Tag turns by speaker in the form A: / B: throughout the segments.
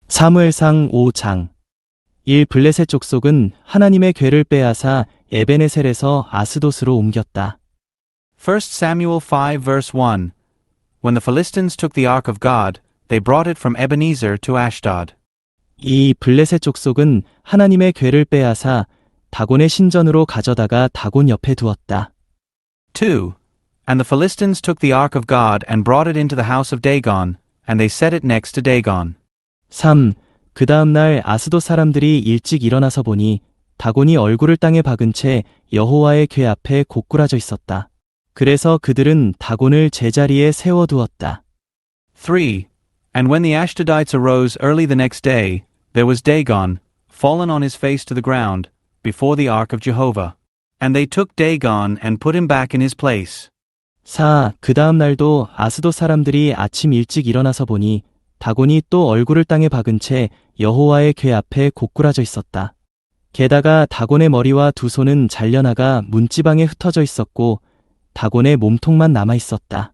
A: 사무엘상 5장 1. 블레셋 족속은 하나님의 궤를 빼앗아 에베네셀에서 아스돗으로 옮겼다.
B: 1 Samuel 5 verse 1. When the Philistines took the ark of God, they brought it from Ebenezer to Ashdod.
A: 2. 블레셋 족속은 하나님의 궤를 빼앗아 다곤의 신전으로 가져다가 다곤 옆에 두었다.
B: 2. And the Philistines took the ark of God and brought it into the house of Dagon, and they set it next to Dagon.
A: 3. 그 다음 날 아스돗 사람들이 일찍 일어나서 보니 다곤이 얼굴을 땅에 박은 채 여호와의 궤 앞에 고꾸라져 있었다. 그래서 그들은 다곤을 제자리에 세워두었다.
B: 3. And when the Ashdodites arose early the next day, there was Dagon, fallen on his face to the ground, before the ark of Jehovah. And they took Dagon and put him back in his place.
A: 4. 그 다음 날도 아스돗 사람들이 아침 일찍 일어나서 보니 다곤이 또 얼굴을 땅에 박은 채 여호와의 궤 앞에 고꾸라져 있었다. 게다가 다곤의 머리와 두 손은 잘려나가 문지방에 흩어져 있었고 다곤의 몸통만 남아 있었다.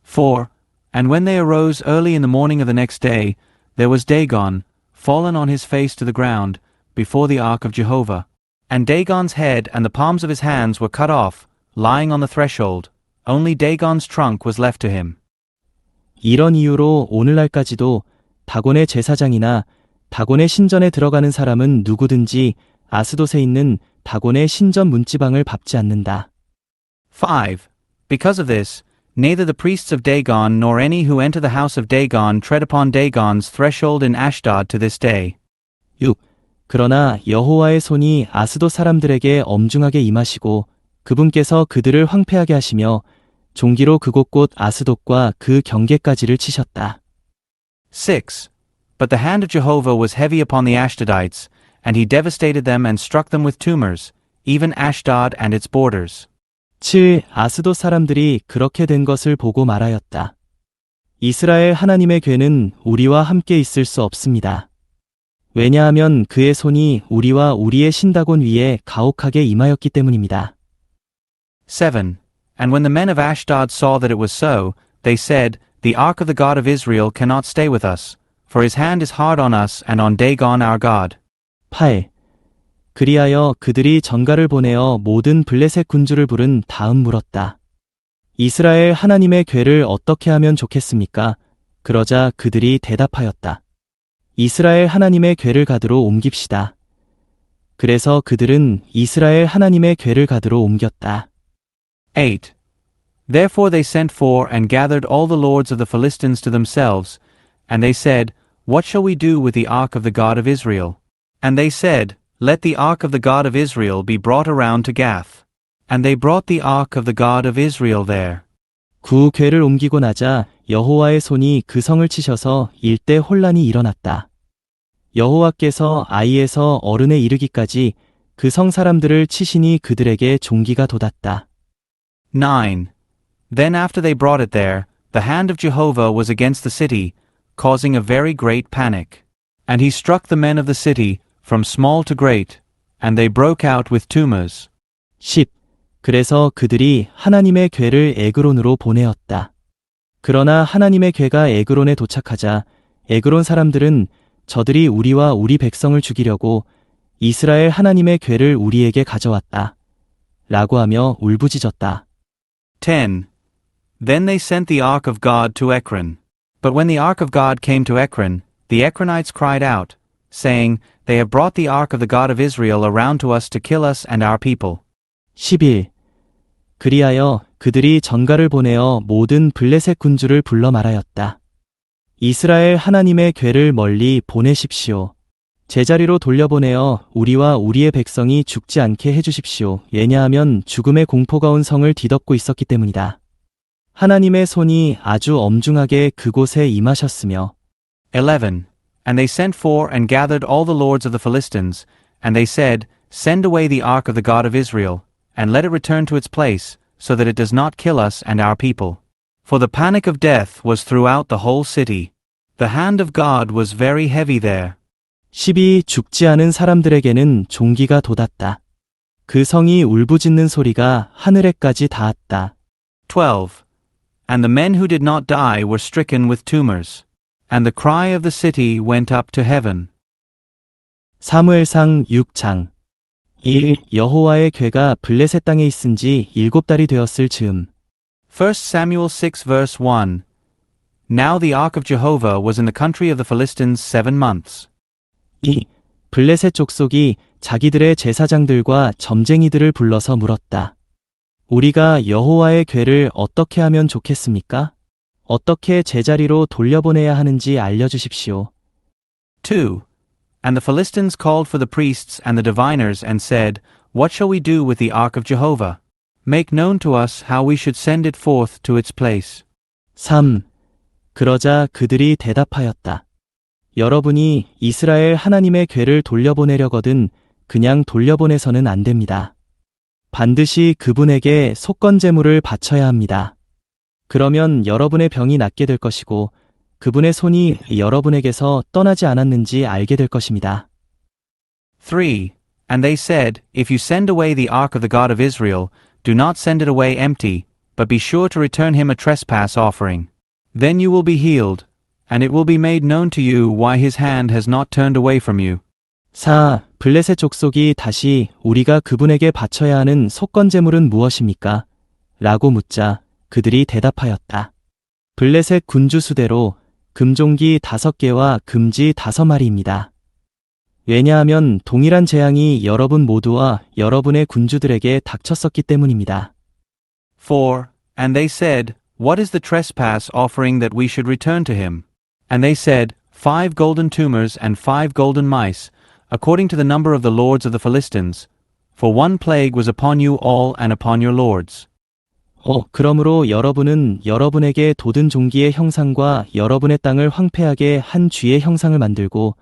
B: 4. And when they arose early in the morning of the next day, there was Dagon, fallen on his face to the ground, before the ark of Jehovah. And Dagon's head and the palms of his hands were cut off, lying on the threshold. Only Dagon's trunk was left to him.
A: 이런 이유로 오늘날까지도 다곤의 제사장이나 다곤의 신전에 들어가는 사람은 누구든지 아스돗에 있는 다곤의 신전 문지방을 밟지 않는다.
B: 5. Because of this, neither the priests of Dagon nor any who enter the house of Dagon tread upon Dagon's threshold in Ashdod to this day.
A: 6. 그러나 여호와의 손이 아스돗 사람들에게 엄중하게 임하시고 그분께서 그들을 황폐하게 하시며 종기로 그곳 곧 아스돗과 그 경계까지를 치셨다.
B: 6. But the hand of Jehovah was heavy upon the Ashdodites, and he devastated them and struck them with tumors, even Ashdod and its borders.
A: 7. 아스돗 사람들이 그렇게 된 것을 보고 말하였다. 이스라엘 하나님의 궤는 우리와 함께 있을 수 없습니다. 왜냐하면 그의 손이 우리와 우리의 신다곤 위에 가혹하게 임하였기 때문입니다.
B: 7. And when the men of Ashdod saw that it was so, they said, The ark of the God of Israel cannot stay with us, for his hand is hard on us and on Dagon our God.
A: 8. 그리하여 그들이 전가를 보내어 모든 블레셋 군주를 부른 다음 물었다. 이스라엘 하나님의 궤를 어떻게 하면 좋겠습니까? 그러자 그들이 대답하였다. 이스라엘 하나님의 궤를 가드로 옮깁시다. 그래서 그들은 이스라엘 하나님의 궤를 가드로 옮겼다.
B: 8. Therefore they sent for and gathered all the lords of the Philistines to themselves, and they said, What shall we do with the ark of the God of Israel? And they said, Let the ark of the God of Israel be brought around to Gath. And they brought the ark of the God of Israel there.
A: 그 궤를 옮기고 나자 여호와의 손이 그 성을 치셔서 일대 혼란이 일어났다. 여호와께서 아이에서 어른에 이르기까지 그 성 사람들을 치시니 그들에게 종기가 돋았다.
B: 9. Then after they brought it there, the hand of Jehovah was against the city, causing a very great panic. And he struck the men of the city, from small to great, and they broke out with tumors.
A: 10. 그래서 그들이 하나님의 궤를 에그론으로 보내었다. 그러나 하나님의 궤가 에그론에 도착하자 에그론 사람들은 저들이 우리와 우리 백성을 죽이려고 이스라엘 하나님의 궤를 우리에게 가져왔다. 라고 하며 울부짖었다.
B: 10. Then they sent the ark of God to Ekron. But when the ark of God came to Ekron, the Ekronites cried out, saying, They have brought the ark of the God of Israel around to us to kill us and our people.
A: 11. 그리하여 그들이 전가를 보내어 모든 블레셋 군주를 불러 말하였다. 이스라엘 하나님의 궤를 멀리 보내십시오. 제자리로 돌려보내어 우리와 우리의 백성이 죽지 않게 해주십시오. 왜냐하면 죽음의 공포가 온 성을 뒤덮고 있었기 때문이다. 하나님의 손이 아주 엄중하게 그곳에 임하셨으며
B: 11. And they sent for and gathered all the lords of the Philistines, and they said, Send away the ark of the God of Israel, and let it return to its place, so that it does not kill us and our people. For the panic of death was throughout the whole city. The hand of God was very heavy there.
A: 12. 죽지 않은 사람들에게는 종기가 돋았다. 그 성이 울부짖는 소리가 하늘에까지 닿았다.
B: 12. And the men who did not die were stricken with tumors. and the cry of the city went up to heaven.
A: 사무엘상 6장 1. 여호와의 궤가 블레셋 땅에 있은 지 7달이 되었을 즈음.
B: 1 Samuel 6 verse 1. Now the ark of Jehovah was in the country of the Philistines 7 months.
A: 2. 블레셋 족속이 자기들의 제사장들과 점쟁이들을 불러서 물었다. 우리가 여호와의 궤를 어떻게 하면 좋겠습니까? 어떻게 제자리로 돌려보내야 하는지 알려주십시오.
B: 2. And the Philistines called for the priests and the diviners and said, What shall we do with the ark of Jehovah? Make known to us how we should send it forth to its place.
A: 3. 그러자 그들이 대답하였다. 여러분이 이스라엘 하나님의 궤를 돌려보내려거든 그냥 돌려보내서는 안 됩니다. 반드시 그분에게 속건제물을 바쳐야 합니다. 그러면 여러분의 병이 낫게 될 것이고 그분의 손이 여러분에게서 떠나지 않았는지 알게 될 것입니다.
B: 3. And they said, If you send away the ark of the God of Israel, do not send it away empty, but be sure to return him a trespass offering. Then you will be healed, and it will be made known to you why his hand has not turned away from you.
A: 4. 블레셋 족속이 다시 우리가 그분에게 바쳐야 하는 속건제물은 무엇입니까? 라고 묻자 그들이 대답하였다. 블레셋 군주 수대로 금종기 5개와 금지 5마리입니다. 왜냐하면 동일한 재앙이 여러분 모두와 여러분의 군주들에게 닥쳤었기 때문입니다.
B: 4. And they said, What is the trespass offering that we should return to him? And they said, 5 golden tumors and 5 golden mice, according to the number of the lords of the Philistines. For one plague was upon you all and upon your lords.
A: 그러므로 여러분은 여러분에게 돋은 종기의 형상과 여러분의 땅을 황폐하게 한 쥐의 형상을 만들고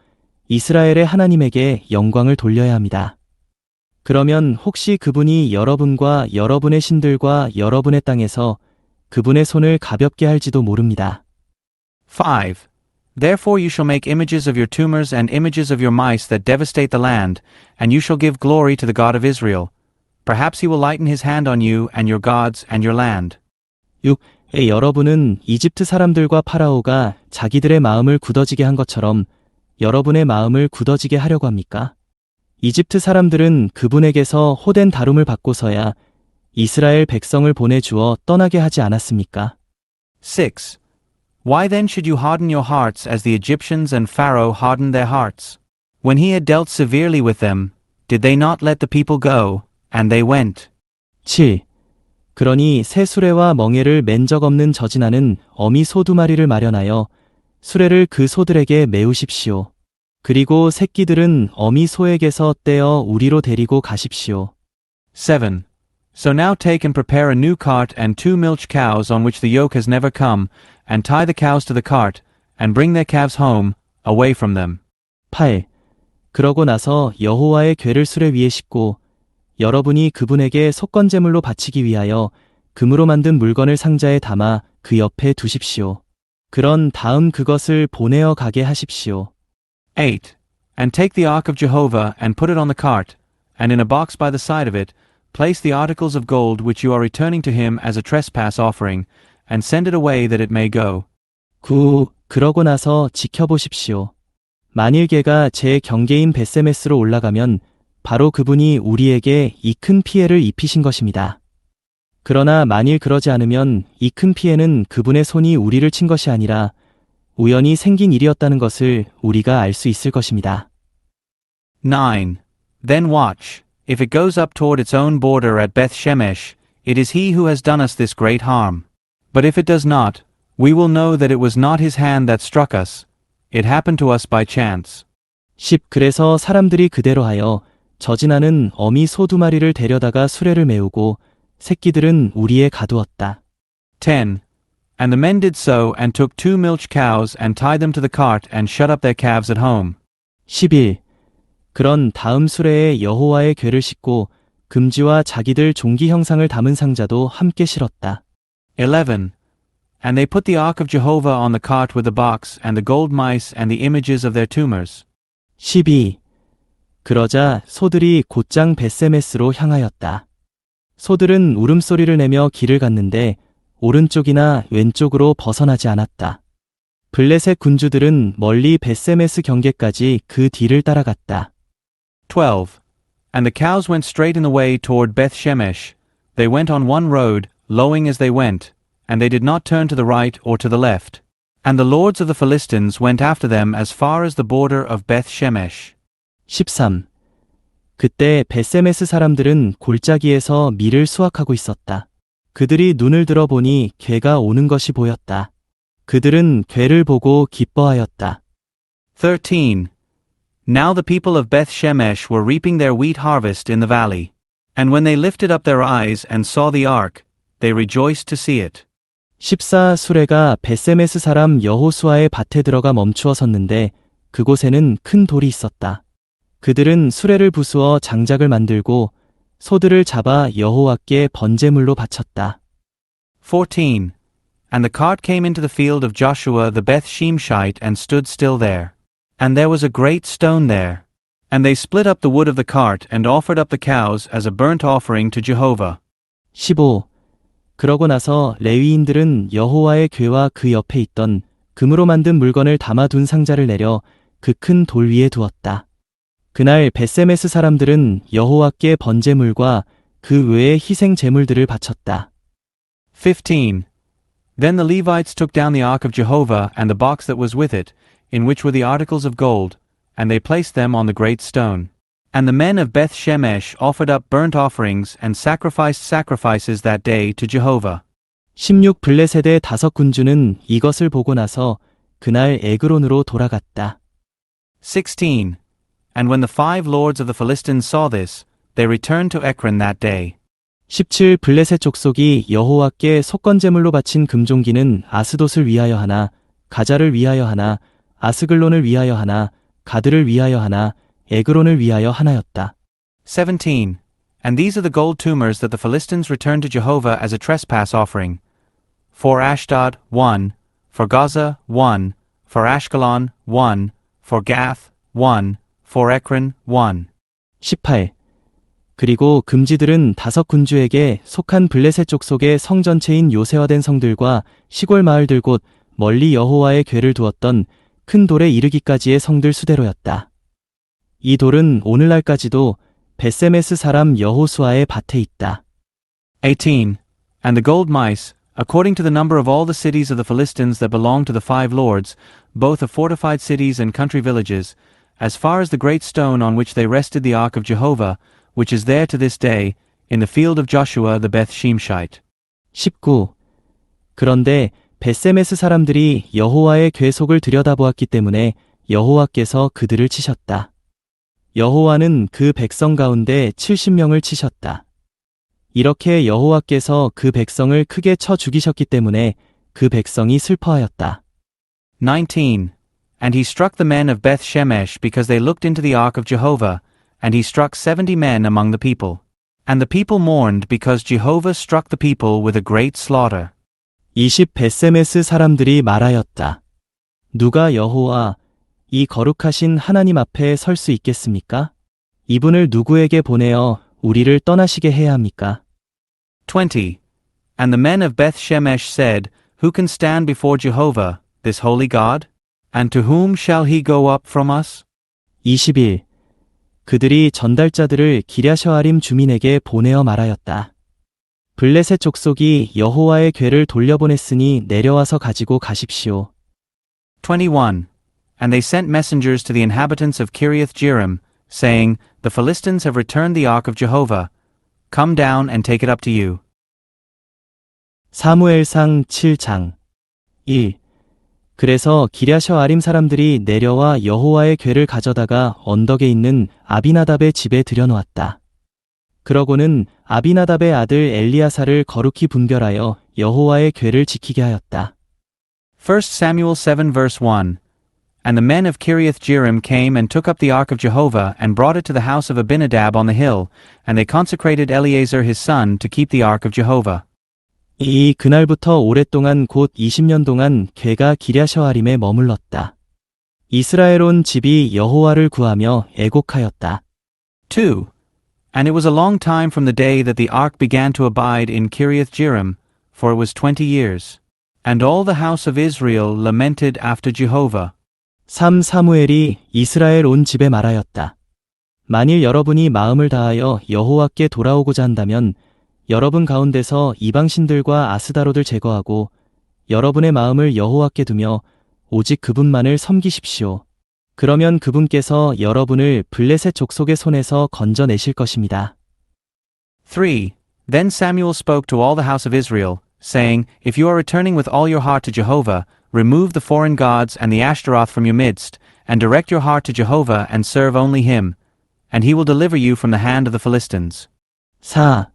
A: 이스라엘의 하나님에게 영광을 돌려야 합니다. 그러면 혹시 그분이 여러분과 여러분의 신들과 여러분의 땅에서 그분의 손을 가볍게 할지도 모릅니다.
B: 5. Therefore you shall make images of your tumors and images of your mice that devastate the land, and you shall give glory to the God of Israel. Perhaps he will lighten his hand on you and your gods and your land.
A: 6. 여러분은 이집트 사람들과 파라오가 자기들의 마음을 굳어지게 한 것처럼 여러분의 마음을 굳어지게 하려고 합니까? 이집트 사람들은 그분에게서 호된 다룸을 받고서야 이스라엘 백성을 보내주어 떠나게 하지 않았습니까?
B: 6. Why then should you harden your hearts as the Egyptians and Pharaoh hardened their hearts? When he had dealt severely with them, did they not let the people go, and they went?
A: 7. 그러니 새 수레와 멍에를 맨 적 없는 저지나는 어미 소 2마리를 마련하여 수레를 그 소들에게 메우십시오. 그리고 새끼들은 어미 소에게서 떼어 우리로 데리고 가십시오.
B: 7. So now take and prepare a new cart and 2 milch cows on which the yoke has never come, and tie the cows to the cart, and bring their calves home, away from them.
A: 8. 그러고 나서 여호와의 궤를 수레 위에 싣고 여러분이 그분에게 속건제물로 바치기 위하여 금으로 만든 물건을 상자에 담아 그 옆에 두십시오. 그런 다음 그것을 보내어 가게 하십시오.
B: 8. And take the ark of Jehovah and put it on the cart, and in a box by the side of it, place the articles of gold which you are returning to him as a trespass offering, and send it away that it may go.
A: 9. 그러고 나서 지켜보십시오. 만일 개가 제 경계인 벳세메스로 올라가면 바로 그분이 우리에게 이 큰 피해를 입히신 것입니다. 그러나 만일 그러지 않으면 이 큰 피해는 그분의 손이 우리를 친 것이 아니라 우연히 생긴 일이었다는 것을 우리가 알 수 있을 것입니다.
B: 9. Then watch. If it goes up toward its own border at Beth-Shemesh, it is he who has done us this great harm. But if it does not, we will know that it was not his hand that struck us. It happened to us by chance.
A: 10. 그래서 사람들이 그대로 하여 저지나는 어미 소 2마리를 데려다가 수레를 메우고 새끼들은 우리에 가두었다.
B: 10. And the men did so and took 2 milch cows and tied them to the cart and shut up their calves at home.
A: 11. 그런 다음 수레에 여호와의 궤를 싣고 금지와 자기들 종기 형상을 담은 상자도 함께 실었다.
B: 11. And they put the ark of Jehovah on the cart with the box and the gold mice and the images of their tumors.
A: 12. 그러자 소들이 곧장 벳세메스로 향하였다. 소들은 울음소리를 내며 길을 갔는데 오른쪽이나 왼쪽으로 벗어나지 않았다. 블레셋 군주들은 멀리 벳세메스 경계까지 그 뒤를 따라갔다.
B: 12. And the cows went straight in the way toward Beth-shemesh. They went on one road, lowing as they went, and they did not turn to the right or to the left. And the lords of the Philistines went after them as far as the border of Beth-shemesh.
A: 13. 그때 벳세메스 사람들은 골짜기에서 밀을 수확하고 있었다. 그들이 눈을 들어보니 괴가 오는 것이 보였다. 그들은 괴를 보고 기뻐하였다.
B: 13. Now the people of Beth-shemesh were reaping their wheat harvest in the valley. And when they lifted up their eyes and saw the ark, they rejoiced to see it.
A: 14. 수레가 벳세메스 사람 여호수아의 밭에 들어가 멈추어 섰는데 그곳에는 큰 돌이 있었다. 그들은 수레를 부수어 장작을 만들고 소들을 잡아 여호와께 번제물로 바쳤다.
B: 14. And the cart came into the field of Joshua the Beth-shemeshite and stood still there. And there was a great stone there. And they split up the wood of the cart and offered up the cows as a burnt offering to Jehovah.
A: 15. 그러고 나서 레위인들은 여호와의 궤와 그 옆에 있던 금으로 만든 물건을 담아둔 상자를 내려 그 큰 돌 위에 두었다. 그날 벳세메스 사람들은 여호와께 번제물과 그 외의 희생 제물들을 바쳤다.
B: 15. Then the Levites took down the ark of Jehovah and the box that was with it, in which were the articles of gold, and they placed them on the great stone. And the men of Beth-shemesh offered up burnt offerings and sacrificed sacrifices that day to Jehovah.
A: 16. 블레셋의 5 군주는 이것을 보고 나서 그날 에그론으로 돌아갔다.
B: 16. And when the 5 lords of the Philistines saw this, they returned to Ekron that day.
A: 17. 블레셋 족속이 여호와께 속건제물로 바친 금종기는 아스돗을 위하여 하나, 가자를 위하여 하나, 아스글론을 위하여 하나, 가드를 위하여 하나, 에그론을 위하여 하나였다.
B: 17. And these are the gold tumors that the Philistines returned to Jehovah as a trespass offering. For Ashdod, 1. For Gaza, 1. For Ashkelon, 1. For Gath, 1. For Ekron, 1.
A: 18. 그리고 금지들은 5 군주에게 속한 블레셋 족속의 성 전체인 요새화된 성들과 시골 마을들 곧 멀리 여호와의 궤를 두었던 큰 돌에 이르기까지의 성들 수대로였다. 이 돌은 오늘날까지도 벳세메스 사람 여호수아의 밭에 있다.
B: 18. And the gold mice, according to the number of all the cities of the Philistines that belonged to the 5 lords, both of fortified cities and country villages, as far as the great stone on which they rested the ark of Jehovah, which is there to this day, in the field of Joshua the Beth-shemeshite.
A: 19. 그런데 벳세메스 사람들이 여호와의 궤 속을 들여다보았기 때문에 여호와께서 그들을 치셨다. 여호와는 그 백성 가운데 70명을 치셨다. 이렇게 여호와께서 그 백성을 크게 쳐 죽이셨기 때문에 그 백성이 슬퍼하였다.
B: 19. And he struck the men of Beth-shemesh because they looked into the ark of Jehovah, and he struck 70 men among the people. And the people mourned because Jehovah struck the people with a great slaughter.
A: 20. 벳세메스 사람들이 말하였다. 누가 여호와 이 거룩하신 하나님 앞에 설 수 있겠습니까? 이분을 누구에게 보내어 우리를 떠나시게 해야 합니까?
B: 20. And the men of Beth-shemesh said, Who can stand before Jehovah, this holy God? And to whom shall he go up from us?
A: 21. 그들이 전달자들을 기랴셔아림 주민에게 보내어 말하였다. 블레셋 족속이 여호와의 궤를 돌려보냈으니 내려와서 가지고 가십시오.
B: 21. And they sent messengers to the inhabitants of Kiriath-jearim, saying, The Philistines have returned the ark of Jehovah. Come down and take it up to you.
A: 사무엘상 7장 1. 그래서 기랴셔아림 사람들이 내려와 여호와의 궤를 가져다가 언덕에 있는 아비나답의 집에 들여놓았다. 그러고는 아비나답의 아들 엘리야사를 거룩히 분별하여 여호와의 궤를 지키게 하였다.
B: 1 Samuel 7 verse 1. And the men of Kiriath-jearim came and took up the ark of Jehovah and brought it to the house of Abinadab on the hill, and they consecrated Eleazar his son to keep the ark of Jehovah.
A: 이 그날부터 오랫동안 곧 20년 동안 궤가 기랴셔아림에 머물렀다. 이스라엘 온 집이 여호와를 구하며 애곡하였다.
B: 2. And it was a long time from the day that the ark began to abide in Kiriath-jearim, for it was 20 years. And all the house of Israel lamented after Jehovah.
A: 3. 사무엘이 이스라엘 온 집에 말하였다. 만일 여러분이 마음을 다하여 여호와께 돌아오고자 한다면 여러분 가운데서 이방신들과 아스다롯을 제거하고 여러분의 마음을 여호와께 두며 오직 그분만을 섬기십시오. 그러면 그분께서 여러분을 블레셋 족속의 손에서 건져내실 것입니다.
B: 3. Then Samuel spoke to all the house of Israel, saying, If you are returning with all your heart to Jehovah, remove the foreign gods and the Ashtaroth from your midst, and direct your heart to Jehovah and serve only him, and he will deliver you from the hand of the Philistines.
A: 4.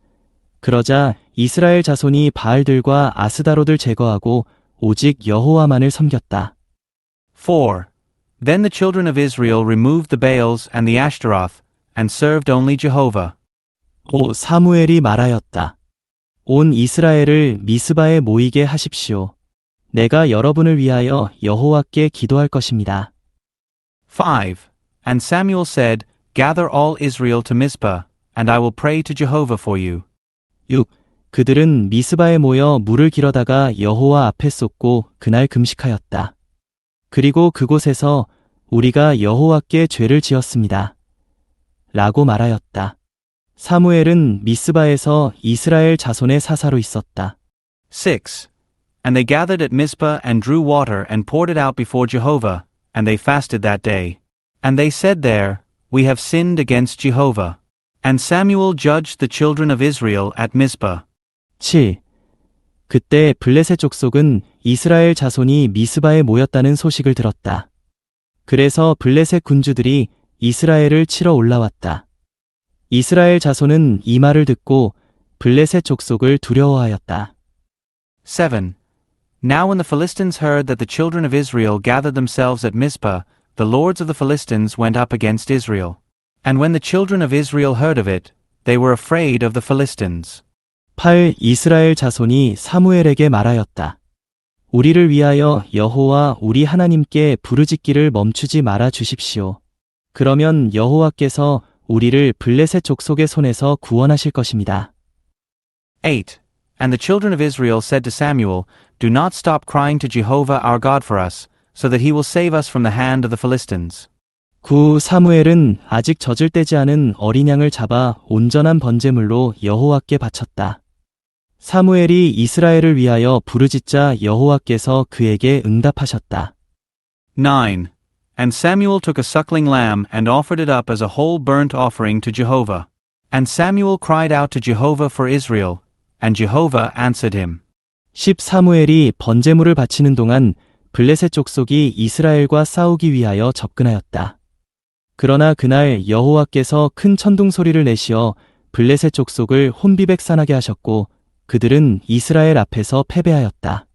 A: 그러자 이스라엘 자손이 바알들과 아스다롯을 제거하고 오직 여호와만을 섬겼다.
B: 4. Then the children of Israel removed the Baals and the Ashtaroth, and served only Jehovah.
A: 5. 사무엘이 말하였다. 온 이스라엘을 미스바에 모이게 하십시오. 내가 여러분을 위하여 여호와께 기도할 것입니다.
B: 5. And Samuel said, Gather all Israel to Mizpah, and I will pray to Jehovah for you.
A: 6. 그들은 미스바에 모여 물을 길어다가 여호와 앞에 쏟고 그날 금식하였다. 그리고 그곳에서 우리가 여호와께 죄를 지었습니다. 라고 말하였다. 사무엘은 미스바에서 이스라엘 자손의 사사로 있었다.
B: 6. And they gathered at Mizpah and drew water and poured it out before Jehovah, and they fasted that day. And they said there, We have sinned against Jehovah. And Samuel judged the children of Israel at Mizpah.
A: 7. 그때 블레셋 족속은 이스라엘 자손이 미스바에 모였다는 소식을 들었다. 그래서 블레셋 군주들이 이스라엘을 치러 올라왔다. 이스라엘 자손은 이 말을 듣고 블레셋 족속을 두려워하였다.
B: 7. Now when the Philistines heard that the children of Israel gathered themselves at Mizpah, the lords of the Philistines went up against Israel. And when the children of Israel heard of it, they were afraid of the Philistines.
A: 8. 이스라엘 자손이 사무엘에게 말하였다. 우리를 위하여 여호와 우리 하나님께 부르짖기를 멈추지 말아 주십시오. 그러면 여호와께서 우리를 블레셋 족속의 손에서 구원하실 것입니다.
B: 8. And the children of Israel said to Samuel, Do not stop crying to Jehovah our God for us, so that he will save us from the hand of the Philistines.
A: 9. 사무엘은 아직 젖을떼지 않은 어린 양을 잡아 온전한 번제물로 여호와께 바쳤다. 사무엘이 이스라엘을 위하여 부르짖자 여호와께서 그에게 응답하셨다.
B: 9. And Samuel took a suckling lamb and offered it up as a whole burnt offering to Jehovah. And Samuel cried out to Jehovah for Israel, and Jehovah answered him.
A: 10. 사무엘이 번제물을 바치는 동안 블레셋 족속이 이스라엘과 싸우기 위하여 접근하였다. 그러나 그날 여호와께서 큰 천둥 소리를 내시어 블레셋 족속을 혼비백산하게 하셨고 그들은 이스라엘 앞에서 패배하였다.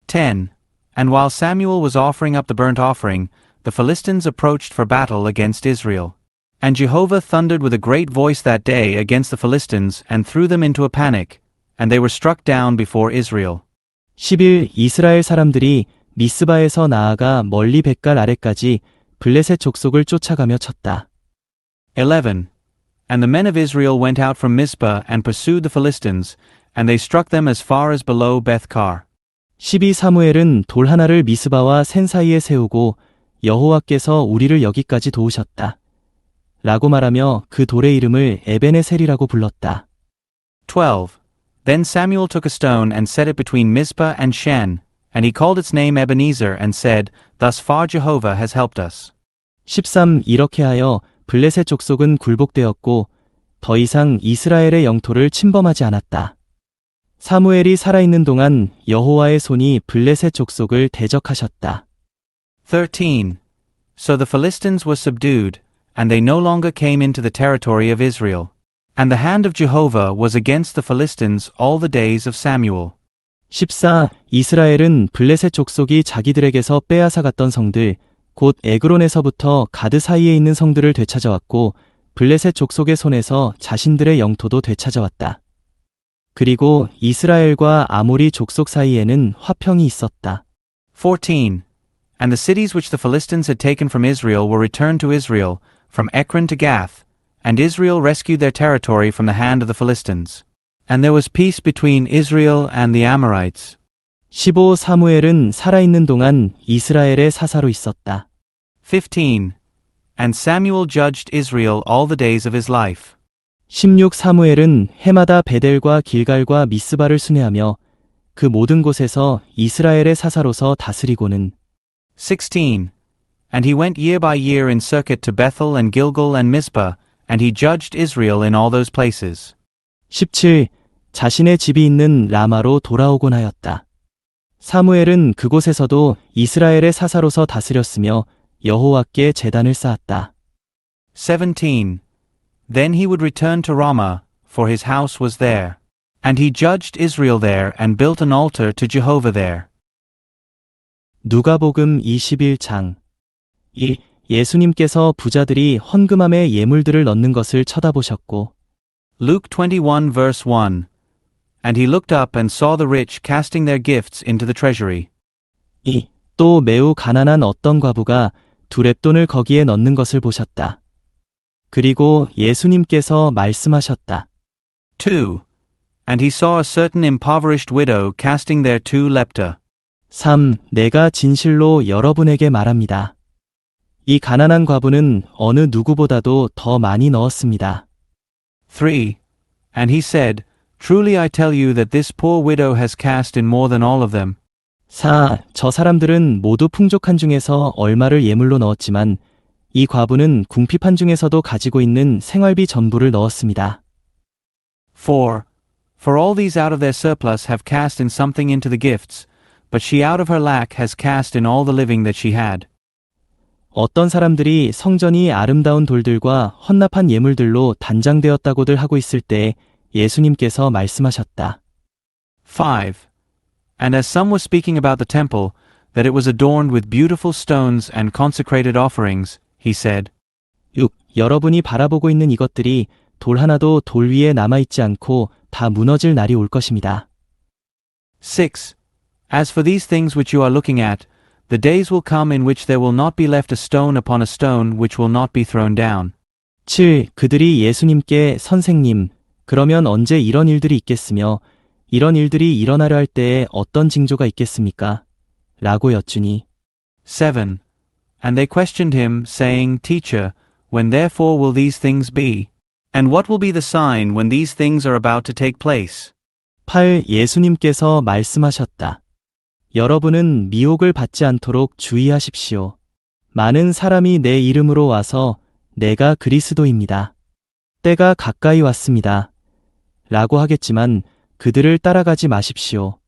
B: 10. And while Samuel was offering up the burnt offering, the Philistines approached for battle against Israel. And Jehovah thundered with a great voice that day against the Philistines and threw them into a panic, and they were struck down before Israel.
A: 11. 이스라엘 사람들이 미스바에서 나아가 멀리 뱃갈 아래까지 블레셋 족속을 쫓아가며 쳤다.
B: 11. And the men of Israel went out from Mizpah and pursued the Philistines, and they struck them as far as below Beth-kar.
A: 12. 사무엘은 돌 하나를 미스바와 센 사이에 세우고 여호와께서 우리를 여기까지 도우셨다. 라고 말하며 그 돌의 이름을 에베네셀이라고 불렀다.
B: 12. Then Samuel took a stone and set it between Mizpah and Shen, and he called its name Ebenezer and said, Thus far Jehovah has helped us.
A: 13. 이렇게 하여 블레셋 족속은 굴복되었고 더 이상 이스라엘의 영토를 침범하지 않았다. 사무엘이 살아있는 동안 여호와의 손이 블레셋 족속을 대적하셨다.
B: 13. So the Philistines were subdued, and they no longer came into the territory of Israel. And the hand of Jehovah was against the Philistines all the days of Samuel.
A: 14. 이스라엘은 블레셋 족속이 자기들에게서 빼앗아갔던 성들, 곧 에그론에서부터 가드 사이에 있는 성들을 되찾아왔고 블레셋 족속의 손에서 자신들의 영토도 되찾아왔다. 그리고 이스라엘과 아모리 족속 사이에는 화평이 있었다.
B: 14. And the cities which the Philistines had taken from Israel were returned to Israel, from Ekron to Gath, and Israel rescued their territory from the hand of the Philistines. And there was peace between Israel and the Amorites.
A: 15 사무엘은 살아있는 동안 이스라엘의 사사로 있었다.
B: 15. And Samuel judged Israel all the days of his life.
A: 16 사무엘은 해마다 베델과 길갈과 미스바를 순회하며 그 모든 곳에서 이스라엘의 사사로서 다스리고는
B: 16. And he went year by year in circuit to Bethel and Gilgal and Mizpah, and he judged Israel in all those places.
A: 17 자신의 집이 있는 라마로 돌아오곤 하였다. 사무엘은 그곳에서도 이스라엘의 사사로서 다스렸으며 여호와께 제단을 쌓았다.
B: 17. Then he would return to Ramah, for his house was there. And he judged Israel there and built an altar to Jehovah there.
A: 누가복음 21장 1. 예수님께서 부자들이 헌금함에 예물들을 넣는 것을 쳐다보셨고
B: Luke 21 verse 1. And he looked up and saw the rich casting their gifts into the treasury.
A: 2. 또 매우 가난한 어떤 과부가 두 렙돈을 거기에 넣는 것을 보셨다. 그리고 예수님께서 말씀하셨다.
B: 2. And he saw a certain impoverished widow casting their 2 lepta.
A: 3. 내가 진실로 여러분에게 말합니다. 이 가난한 과부는 어느 누구보다도 더 많이 넣었습니다.
B: 3. And he said, Truly I tell you that this poor widow has cast in more than all of them.
A: 4. 저 사람들은 모두 풍족한 중에서 얼마를 예물로 넣었지만 이 과부는 궁핍한 중에서도 가지고 있는 생활비 전부를 넣었습니다.
B: 4. For all these out of their surplus have cast in something into the gifts, but she out of her lack has cast in all the living that she had.
A: 어떤 사람들이 성전이 아름다운 돌들과 헌납한 예물들로 단장되었다고들 하고 있을 때 예수님께서 말씀하셨다.
B: 5. And as some were speaking about the temple, that it was adorned with beautiful stones and consecrated offerings, he said,
A: 6. 여러분이 바라보고 있는 이것들이 돌 하나도 돌 위에 남아있지 않고 다 무너질 날이 올 것입니다.
B: 6. As for these things which you are looking at, the days will come in which there will not be left a stone upon a stone which will not be thrown down.
A: 7. 그들이 예수님께 선생님, 그러면 언제 이런 일들이 있겠으며 이런 일들이 일어나려 할 때에 어떤 징조가 있겠습니까? 라고 여쭈니
B: 7. And they questioned him, saying, Teacher, when therefore will these things be? And what will be the sign when these things are about to take place?
A: 8. 예수님께서 말씀하셨다. 여러분은 미혹을 받지 않도록 주의하십시오. 많은 사람이 내 이름으로 와서 내가 그리스도입니다. 때가 가까이 왔습니다. 라고 하겠지만 그들을 따라가지 마십시오.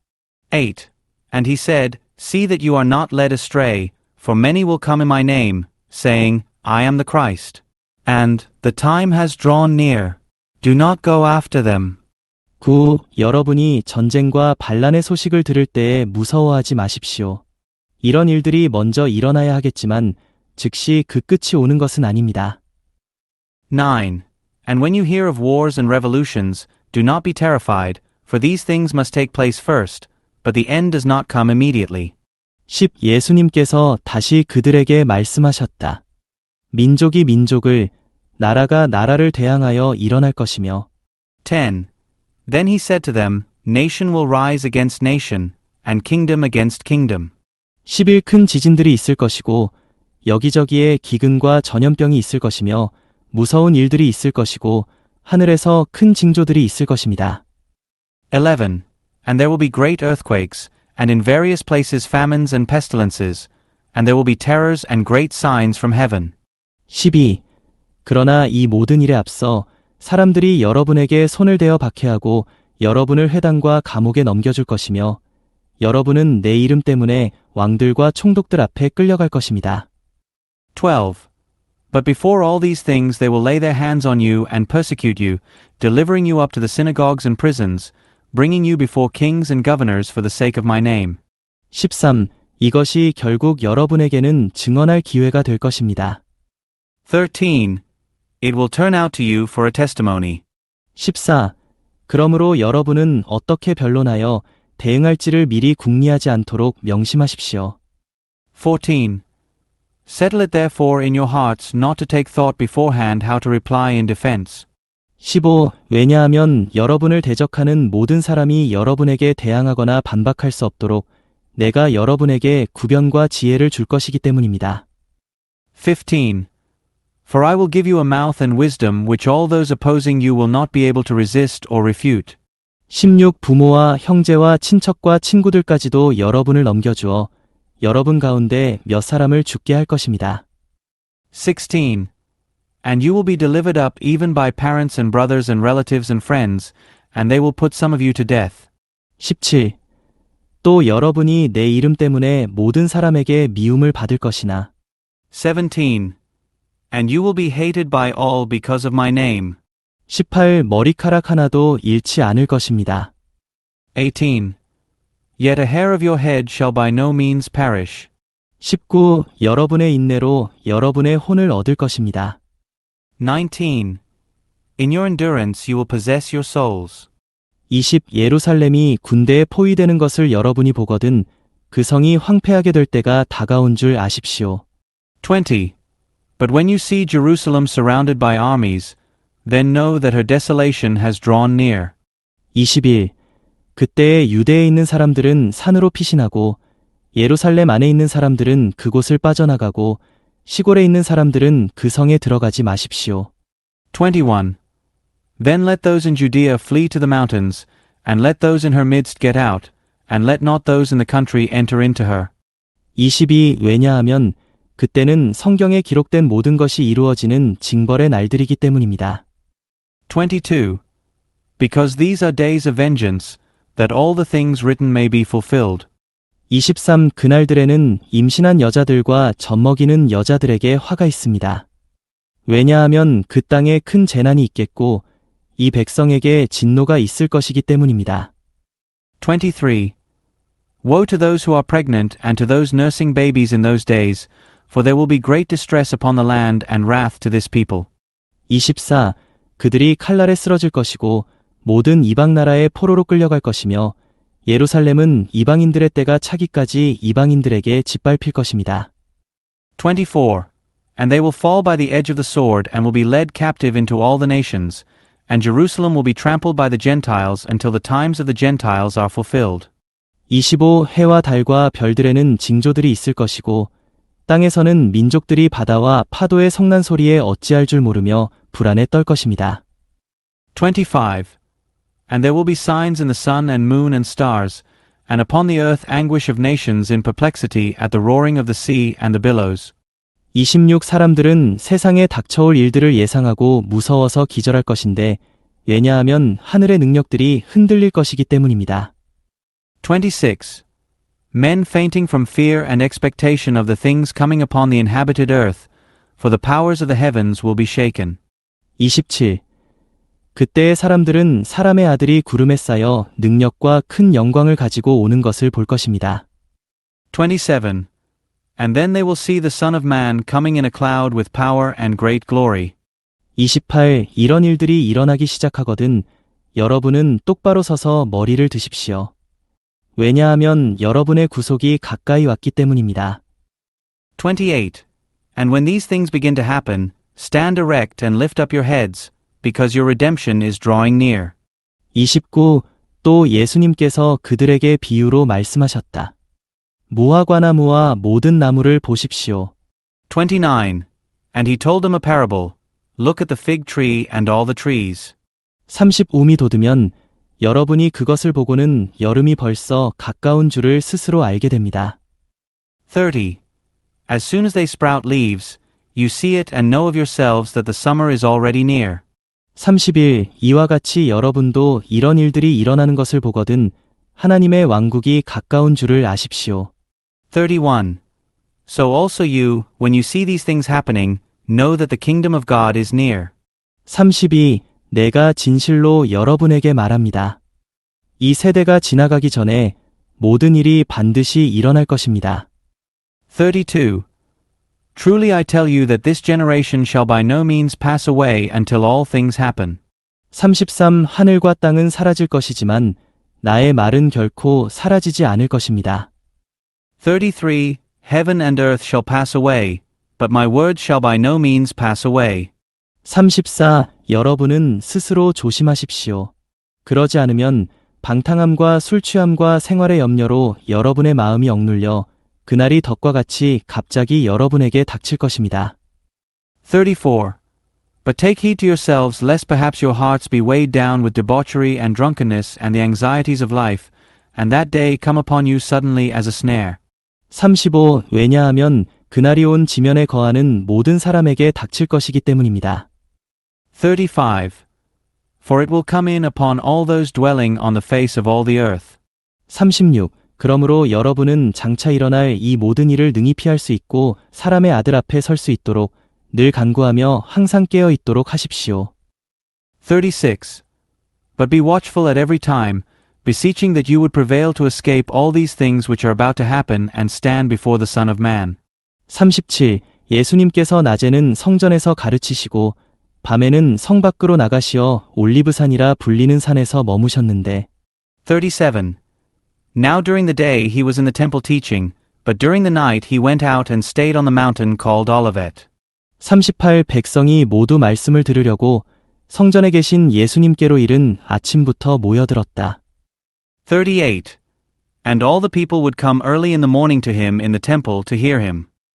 B: 8. And he said, See that you are not led astray, for many will come in my name, saying, I am the Christ. And, the time has drawn near. Do not go after them.
A: 9. 여러분이 전쟁과 반란의 소식을 들을 때에 무서워하지 마십시오. 이런 일들이 먼저 일어나야 하겠지만 즉시 그 끝이 오는 것은 아닙니다.
B: 9. And when you hear of wars and revolutions, do not be terrified, for these things must take place first, but the end does not come immediately.
A: 10. 예수님께서 다시 그들에게 말씀하셨다. 민족이 민족을, 나라가 나라를 대항하여 일어날 것이며
B: 10. Then he said to them, Nation will rise against nation, and kingdom against kingdom.
A: 11. 큰 지진들이 있을 것이고 여기저기에 기근과 전염병이 있을 것이며 무서운 일들이 있을 것이고 하늘에서 큰 징조들이 있을 것입니다.
B: 11. And there will be great earthquakes, and in various places famines and pestilences, and there will be terrors and great signs from heaven.
A: 12. 그러나 이 모든 일에 앞서 사람들이 여러분에게 손을 대어 박해하고 여러분을 회당과 감옥에 넘겨줄 것이며 여러분은 내 이름 때문에 왕들과 총독들 앞에 끌려갈 것입니다.
B: 12. But before all these things they will lay their hands on you and persecute you, delivering you up to the synagogues and prisons, bringing you before kings and governors for the sake of my name.
A: 13. 이것이 결국 여러분에게는 증언할 기회가 될 것입니다.
B: 13. It will turn out to you for a testimony.
A: 14. 그러므로 여러분은 어떻게 변론하여 대응할지를 미리 궁리하지 않도록 명심하십시오.
B: 14. Settle it therefore in your hearts not to take thought beforehand how to reply in defense.
A: 15. 왜냐하면 여러분을 대적하는 모든 사람이 여러분에게 대항하거나 반박할 수 없도록 내가 여러분에게 구변과 지혜를 줄 것이기 때문입니다.
B: 15. For I will give you a mouth and wisdom which all those opposing you will not be able to resist or refute.
A: 16. 부모와 형제와 친척과 친구들까지도 여러분을 넘겨주어 여러분 가운데 몇 사람을 죽게 할 것입니다.
B: 16. And you will be delivered up even by parents and brothers and relatives and friends, and they will put some of you to death.
A: 17. 또 여러분이 내 이름 때문에 모든 사람에게 미움을 받을 것이나
B: 17. And you will be hated by all because of my name.
A: 18. 머리카락 하나도 잃지 않을 것입니다.
B: 18. Yet a hair of your head shall by no means perish.
A: 19. 여러분의 인내로 여러분의 혼을 얻을 것입니다.
B: 19. In your endurance you will possess your souls.
A: 20. 예루살렘이 군대에 포위되는 것을 여러분이 보거든 그 성이 황폐하게 될 때가 다가온 줄 아십시오.
B: 20. But when you see Jerusalem surrounded by armies, then know that her desolation has drawn near.
A: 21. 그때에 유대에 있는 사람들은 산으로 피신하고 예루살렘 안에 있는 사람들은 그곳을 빠져나가고 시골에 있는 사람들은 그 성에 들어가지 마십시오.
B: 21. Then let those in Judea flee to the mountains, and let those in her midst get out, and let not those in the country enter into her.
A: 22. 왜냐하면 그때는 성경에 기록된 모든 것이 이루어지는 징벌의 날들이기 때문입니다.
B: 22. Because these are days of vengeance, that all the things written may be fulfilled.
A: 23. 그날들에는 임신한 여자들과 젖먹이는 여자들에게 화가 있습니다. 왜냐하면 그 땅에 큰 재난이 있겠고 이 백성에게 진노가 있을 것이기 때문입니다.
B: 23. Woe to those who are pregnant and to those nursing babies in those days, for there will be great distress upon the land and wrath to this people.
A: 24. 그들이 칼날에 쓰러질 것이고 모든 이방 나라에 포로로 끌려갈 것이며 예루살렘은 이방인들의 때가 차기까지 이방인들에게 짓밟힐 것입니다.
B: 24. And they will fall by the edge of the sword and will be led captive into all the nations, and Jerusalem will be trampled by the Gentiles until the times of the Gentiles are fulfilled.
A: 25. 해와 달과 별들에는 징조들이 있을 것이고 땅에서는 민족들이 바다와 파도의 성난 소리에 어찌할 줄 모르며 불안에 떨 것입니다.
B: 25. And there will be signs in the sun and moon and stars, and upon the earth anguish of nations in perplexity at the roaring of the sea and the billows.
A: 26. 사람들은 세상에 닥쳐올 일들을 예상하고 무서워서 기절할 것인데 왜냐하면 하늘의 능력들이 흔들릴 것이기 때문입니다.
B: 26. Men fainting from fear and expectation of the things coming upon the inhabited earth, for the powers of the heavens will be shaken.
A: 27. 그때의 사람들은 사람의 아들이 구름에 쌓여 능력과 큰 영광을 가지고 오는 것을 볼 것입니다.
B: 27. And then they will see the Son of Man coming in a cloud with power and great glory.
A: 28. 이런 일들이 일어나기 시작하거든 여러분은 똑바로 서서 머리를 드십시오. 왜냐하면 여러분의 구속이 가까이 왔기 때문입니다.
B: 28. And when these things begin to happen, stand erect and lift up your heads, because your redemption is drawing near.
A: 29. 또 예수님께서 그들에게 비유로 말씀하셨다. 무화과나무와 모든 나무를 보십시오.
B: 29. And he told them a parable. Look at the fig tree and all the trees.
A: 35미 돋으면 여러분이 그것을 보고는 여름이 벌써 가까운 줄을 스스로 알게 됩니다.
B: 30. As soon as they sprout leaves, you see it and know of yourselves that the summer is already near.
A: 31. 이와 같이 여러분도 이런 일들이 일어나는 것을 보거든 하나님의 왕국이 가까운 줄을 아십시오.
B: 31. So also you, when you see these things happening, know that the kingdom of God is near.
A: 32. 내가 진실로 여러분에게 말합니다. 이 세대가 지나가기 전에 모든 일이 반드시 일어날 것입니다.
B: 32. Truly I tell you that this generation shall by no means pass away until all things happen.
A: 33. 하늘과 땅은 사라질 것이지만 나의 말은 결코 사라지지 않을 것입니다.
B: 33. Heaven and earth shall pass away, but my words shall by no means pass away.
A: 34. 여러분은 스스로 조심하십시오. 그러지 않으면 방탕함과 술 취함과 생활의 염려로 여러분의 마음이 억눌려 그날이 덕과 같이 갑자기 여러분에게 닥칠 것입니다.
B: 34. But take heed to yourselves, lest perhaps your hearts be weighed down with debauchery and drunkenness and the anxieties of life, and that day come upon you suddenly as a snare.
A: 35. 왜냐하면 그날이 온 지면에 거하는 모든 사람에게 닥칠 것이기 때문입니다.
B: 35. For it will come in upon all those dwelling on the face of all the earth.
A: 36. 그러므로 여러분은 장차 일어날 이 모든 일을 능히 피할 수 있고 사람의 아들 앞에 설 수 있도록 늘 간구하며 항상 깨어 있도록 하십시오.
B: 36. But be watchful at every time, beseeching that you would prevail to escape all these things which are about to happen and stand before the Son of Man.
A: 37. 예수님께서 낮에는 성전에서 가르치시고 밤에는 성 밖으로 나가시어 올리브산이라 불리는 산에서 머무셨는데
B: 37. Now during the day he was in the temple teaching, but during the night he went out and stayed on the mountain called Olivet.
A: 38. 백성이 모두 말씀을 들으려고 성전에 계신 예수님께로 이른 아침부터 모여들었다.
B: 38. And all the people would come early in the morning to him in the temple to hear him.